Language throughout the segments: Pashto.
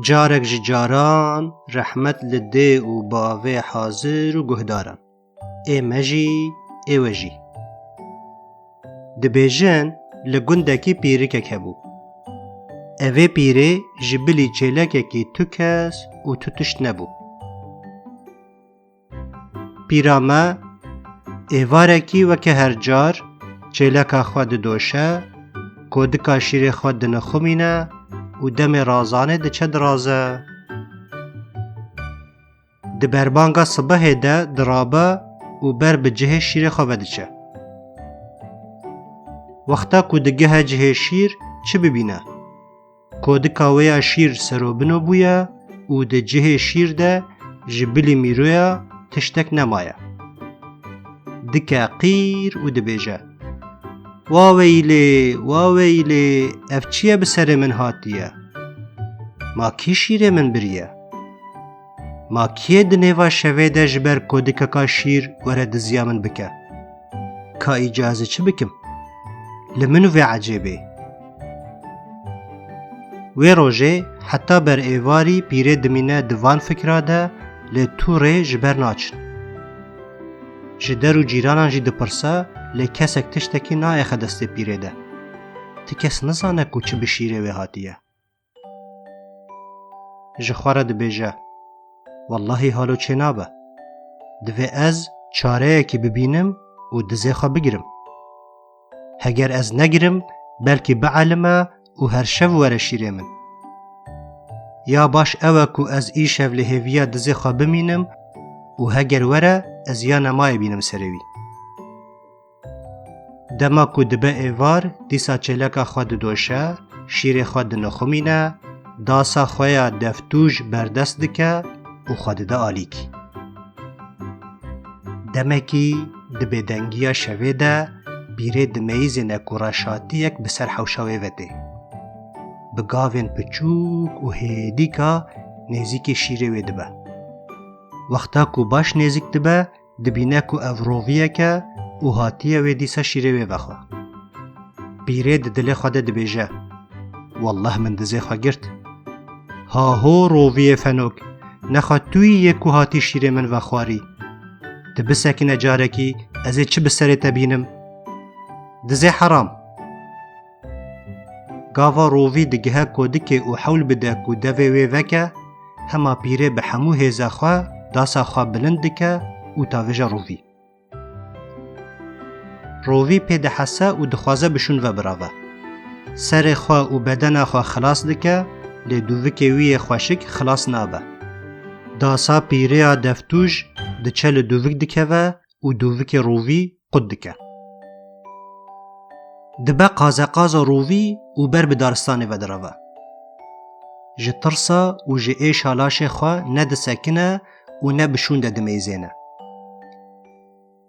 جارك جي جاران رحمت لدي و باوي حاضر و گهداران اي مجي اي وجي دبيجن لگندكي پيركك هبو اوه پيري جبلي چيلككي تكس و تتشت نبو پيرا ما ايواركي وكه هر جار چيلكا خواد دوشه کودکا شیر خود دنخومینه و دم رازانه ده چه درازه ده بربانگا صبح ده درابه و بر به جه شیر خواه چه وقتا کودگه جه شیر چه ببینه کودکا ویا شیر سروبنو بویا و ده جه شیر ده جبلی میرویا تشتک نمایه دکه قیر و ده بیجه واویلی اف چیه بسر من هاتیه ما کی شیر من بریه ما کیه دنیوا شوه ده جبر کودکا کا شیر ورد زیا من بکه کا اجازه چه بکم لمنو وی عجیبه وی روژه حتی بر ایواری پیره دمینه دوان فکراده لطوره جبر ناچن جدر و جیرانان جی دپرسه لی کسک تشتکی نا اخه دست پیره ده تی کس نزانه کو چه بشیره وی هاتیه جخواره دبیجه والله حالو چه نابه دوی از چاره که ببینم و دزه خواه بگیرم هگر از نگیرم بلکه بعلمه و هر شو وره شیره من یا باش اوه کو از ای شو لحویه دزه خواه بمینم و هگر وره از یا نمای بینم سروی دما کو دبه ایوار دیسا چلکا خود دوشه شیر خود نخومینه داسا خویا دفتوش بردست دکه و خود ده آلیکی دمکی دبه دنگیا شوه ده بیره دمیز نکوراشاتی یک بسر حوشاوه وده بگاوین پچوک و هیدیکا نیزیک شیره وده به وقتا کو باش نیزیک دبه دبینه کو اوروویه که و هاتیه و دیسا شیره و خواه بیره دل خود دبیجه والله من دزه خواه گرد ها هو روویه فنوک نخواه توی یکو هاتی شیره من و خواری دبسکی نجارکی از چه بسره تبینم دزه حرام گاوا رووی دگه کودکه و حول بده کو دوه و وکه هما پیره به همو هیزه خواه داسا خواه بلند دکه و تاویجه رووی رووی پیده حسه و دخوازه بشون و براوه سر خواه و بدن خواه خلاص دکه لی دووکه وی خوشک خلاص نابه داسا پیره دفتوش دچه لی دووک دکه و دووک رووی قد دکه دبه قازه رووی و بر بدارستانه و دراوه جه ترسا و جه ایش حالاش خواه نه ده سکنه و نه بشون ده دمیزینه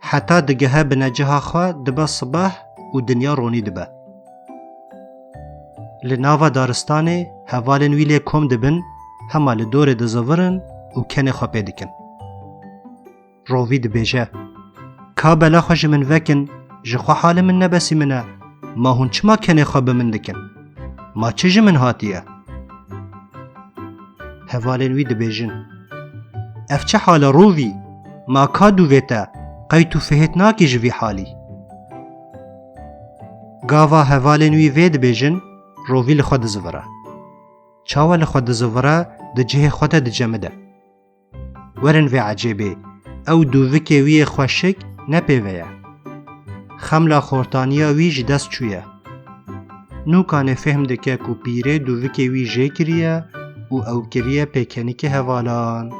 حتی دگه بنجه خواه دبه صبح و دنیا رونی دبه لناوا دارستانه هوالن ویلی کم دبن همه لدور دزورن و کنه خواه پیدکن رووی دبیجه که بلا خوش من وکن جه خواه حال من نبسی منه ما هون چما کنه خواه بمن دکن ما چه من هاتیه هوالن وی دبیجن اف چه حال رووی ما که دوویتا قیتو فهت ناکی جوی حالی گاوا هوالن وی وید بیجن رووی لخود زوره چاوا لخود زوره ده جه خود ده جمده ورن وی عجیبه او دووکه وی خوشک نپیوه خملا خورتانیا وی جدست چویه نو کانه فهم دکه کو پیره دووکه وی جه کریه و او کریه پیکنیک هوالان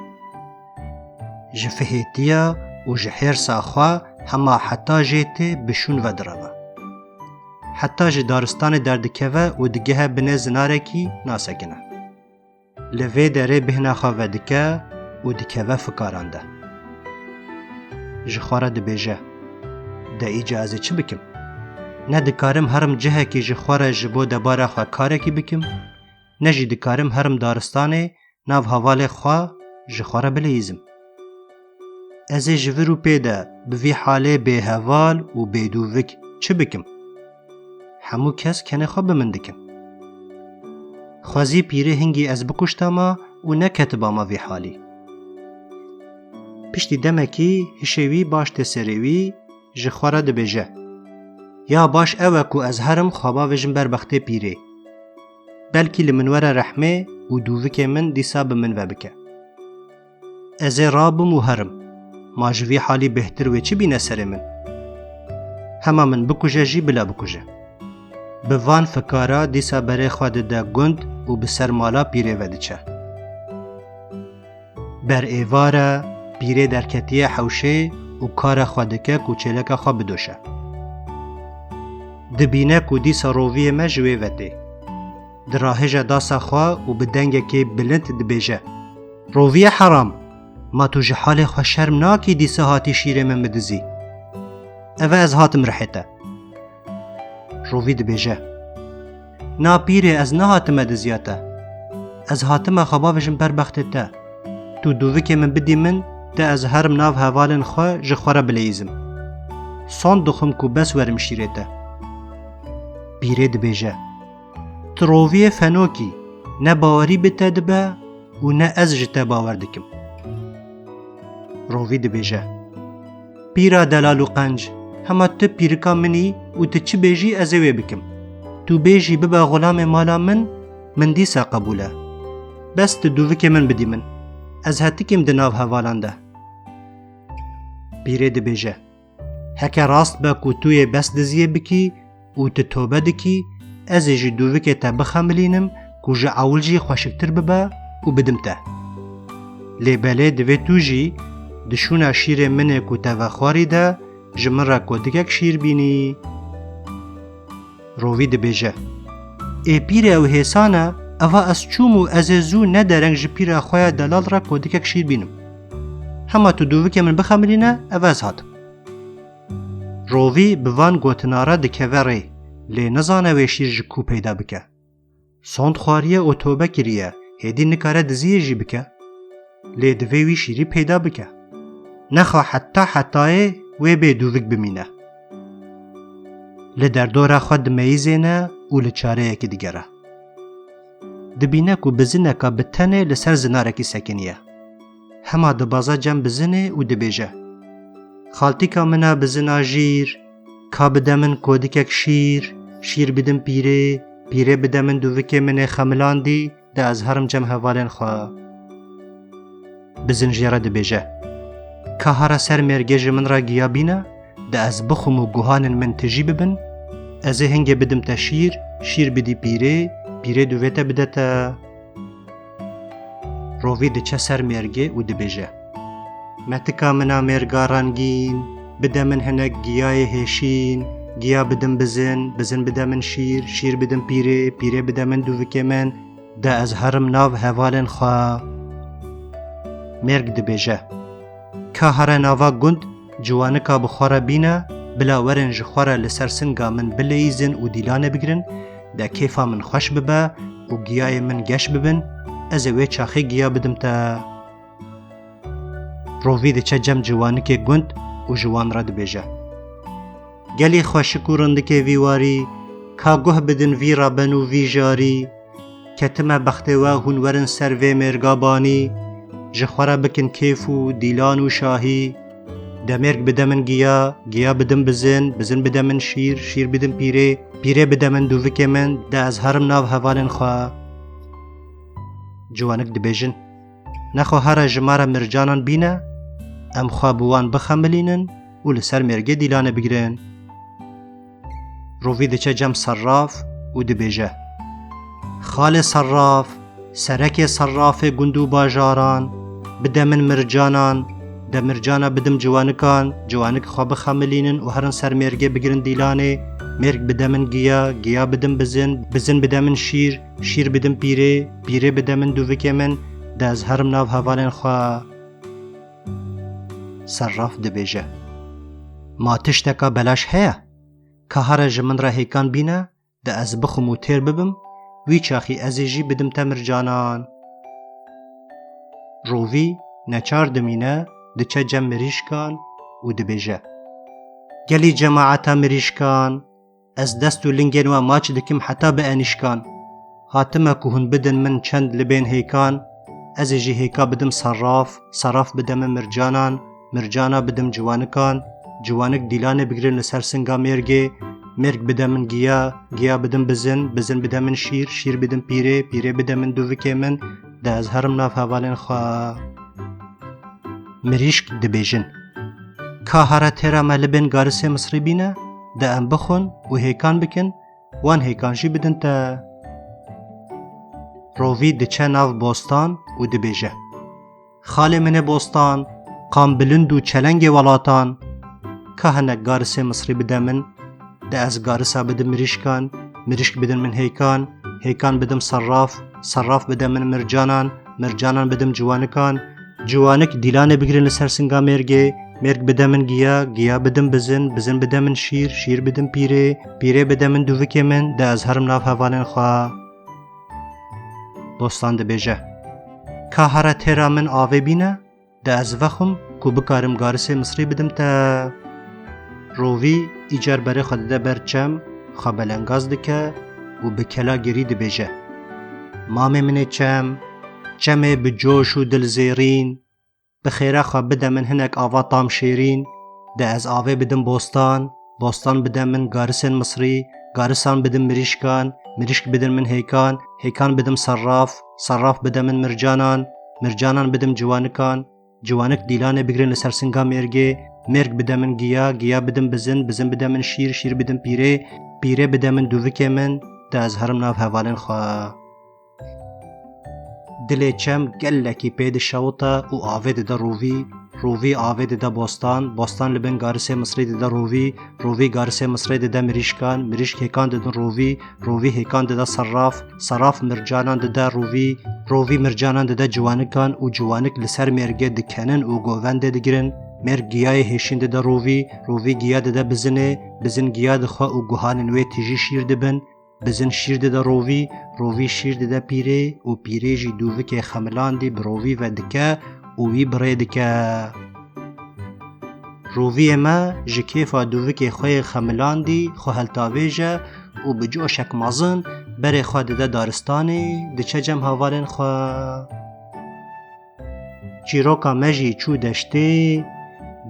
جفهتیا و جهر ساخوا هما حتی جیته بشون و دراوه حتی جه دارستان دردکوه و دگه بنه زناره کی ناسکنه لوه داره بهنا خواه دکه و دکوه فکارانده جخواره دبیجه ده اجازه چه بکم؟ نه دکارم هرم جهه که جخواره جبو دباره خواه کاره کی بکم نه جی دکارم هرم دارستانه ناو حوال خواه جخواره بلیزم از جورو پیدا بوی حاله به هوال و به دووک چه بکم؟ همو کس کنه خواه بمن دکن خوازی پیره هنگی از بکشتاما و نکتباما وی حالی. پشتی دمکی هشوی باش تسریوی جخواره دبیجه. یا باش اوکو از هرم خوابا ویجن بربخته پیره. بلکی لمنوره رحمه و دووکه من دیسا بمن وبکه. از رابم و هرم. ماجوی حالی بهتر و چی بینه سر من؟ همه من بکجه جی بلا بکجه. بوان فکارا دیسا بره خواده ده گند و بسر مالا پیره ودچه. بر ایواره پیره در کتیه حوشه و کار خودکه کوچلک خواه بدوشه. دبینه کو دیسا رووی ما جوی وده. دراهجه داسا خواه و بدنگه که بلند دبیجه. رووی حرام. ما تو جحال خواه شرم ناکی دیسا هاتی شیره من مدزی. اوه از هاتم رحیته. رووی دبیجه. نا پیره از نه هاتم مدزیاته. از هاتم خوابا وجن بربخته تا. تو دووکه من بدی من ده از هرم ناو هوالن خواه جخواره بلیزم. سان دخم کو بس ورم شیره تا. پیره دبیجه. ترووی فنوکی نه باوری بته دبه و نه از جته باور دکم. رووی دبیجه. پیرا دلالو قنج همه تو پیرکا منی و تو چی بیجی ازوی بکم. تو بیجی ببا غلام مالا من دیسا قبوله. بس تو دووکه من بدی من. از هتکم دناو هوالانده. پیره دبیجه. هکه راست با کو توی بس دزیه بکی و تو توبه دکی از جی دووکه تا بخملینم کو جا اول جی خوشکتر ببا و بدم تا. لیباله دوی تو جی دشونا شیر منه کو تا خواری ده جمن را کودکک شیر بینی. رووی دبیجه. ای پیره او حسانه اوه از چومو از زو ندرنگ جی پیره خواه دلال را کودکک شیر بینم. همه تو دووکه من بخملینه اوه از هاتم. رووی بوان گوتناره دکوه ری لی نزانه وی شیر جکو پیدا بکه. ساند خواریه او توبه کریه هیدی نکاره دزیه جی بکه. لی دوی وی شیری پیدا بکه. نخوا حتی وی به دووک بمینه. لدردورا خود میزینه و لچاره یکی دیگره. دبینه کو بزنه که بتنه لسر زناره کی سکنیه. همه دبازه جم بزنه و دبیجه. خالتی که منه بزنه جیر، که بده من کودکک شیر بدم پیره بده من دووکه منه خملاندی ده از هرم جم هوالین خواه. بزن جیره دبیجه. که هر سر مرگه من را گیا بینه ده از بخم و گوهان من تجی ببن از هنگه بدم تا شیر بدی پیره دوویتا بده تا. رووی ده چه سر مرگه و دبیجه. متکا منا مرگا رنگین بده من هنک گیای هشین گیا بدم بزن بده من شیر بدم پیره بده من دووکه من ده از هرم ناو هوالن خواه. مرگ دبیجه. که هر ناوا گند جوانکا بخواره بینه بلا ورن جخواره لسر سنگا من بلیزن و دیلانه بگرن ده کیفا من خوش ببه و گیای من گش ببن از وی چاخی گیا بدم تا. رووی ده چه جم جوانکه گند و جوان را دبیجه. گلی خوشکو رندکه ویواری که گوه بدن وی رابن و وی جاری کتمه بخته و هنورن سر وی مرگابانی جخواره بکن کیف و دیلان و شاهی ده مرگ بده من گیا بدم بزن بده من شیر بدم پیره بده من دووکه من ده از هرم ناو هوالن خواه. جوانک دبیجن نخوا هر جماره مرجانان بینه ام خواه بوان بخملینن و لسر مرگه دیلانه بگرن. رووی ده چه جم صراف و دبیجه. خال صراف سرک صراف گندو باجاران بده من مرجانان ده مرجانا بدم جوانک خواه بخملینن و هرن سر مرگه بگرن دیلانه مرگ بده من گیا بدم بزن بده من شیر بدم پیره بده من دووکه من ده از هرم ناو هوالن خواه. صراف دبیجه. ما تشتکا بلاش هیا که هر جمن را هیکان بینه ده از بخم و تیر ببم وی چاخی ازیجی بدم تا مرجانان. رووی نچار دمینه ده چه جم مریشکان و دبیجه. گلی جماعتا مریشکان از دست و لنگین و ماچ دکم حتا به انشکان هاتمه که هون بدن من چند لبین هیکان از جی هیکا بدم صراف بدم مرجانان مرجانا بدم جوانکان جوانک دیلانه بگرن لسر سنگا مرگ بدم من گیا بدم بزن بدم من شیر بدم پیره بدم من دووکه من ده از هرم ناف هوالین خواه مریشک دبیجن که هره تیرا ملبین گارسه مصری بینه ده ام بخون و هیکان بکن وان هیکان جی بدن تا رووی دچه ناو بوستان و دبیجه خاله من بوستان قام بلند و چلنگ ولاتان که هنک گارسه مصری بده من ده از گارسا بدم مریشک بدن من هیکان بدم صراف بدم من مرجانان بدم جوانک دیلانه بگیرن لسر سنگا مرگ بدم من گیا بدم بزن بدم من شیر بدم پیره بدم من دووکه من ده از هرم ناف هوالین خواه بوستان دبیجه که هره تیرا من آوه بینه ده از وخم که بکارم گارسه مصری بدم تا رووی ایجار بره خود ده برچم خوابلنگاز دکه و بکلا گری دبیجه مامه منه چمه بجوش و دلزیرین بخیره خواب بده من هنک آوا تام شیرین ده از آوه بدم بوستان بدم من گارسن مصری گارسان بدم مریشک بدم من هیکان بدم صراف بدم من مرجانان بدم جوانک دیلانه بگرن لسر سنگا مرگ بدم من گیا بدم بزن بدم من شیر بدم پیره بدم من دووکه من ده از هرم ناف هوالین خواه دلی چم گلکی پید شوطه و آوه ده رووی آوه ده بوستان لبن گارسه مصری ده رووی گارسه مصری ده مریشک هیکان ده رووی هیکان ده صراف مرجانان ده رووی مرجانان ده جوانکان و جوانک لسر مرگه دکنن و گوونده دگرن مرگ گیای هشین ده رووی گیا ده بزن گیا ده خواه و گوهانن وی تیجی شیر ده بن بزن شیر ده رووی شیر ده پیره و پیره جی دووکه خملان دی برووی و دکه و وی بره دکه رووی ما جی کیفا دووکه خواه خملان دی خواه هلتاویجه و بجوشک مازن بره خواه ده دارستانه ده چه جم هاوالین خواه چیروکا مجی چو دشته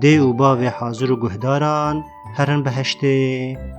ده و باوی حاضر و گهداران هرن بهشته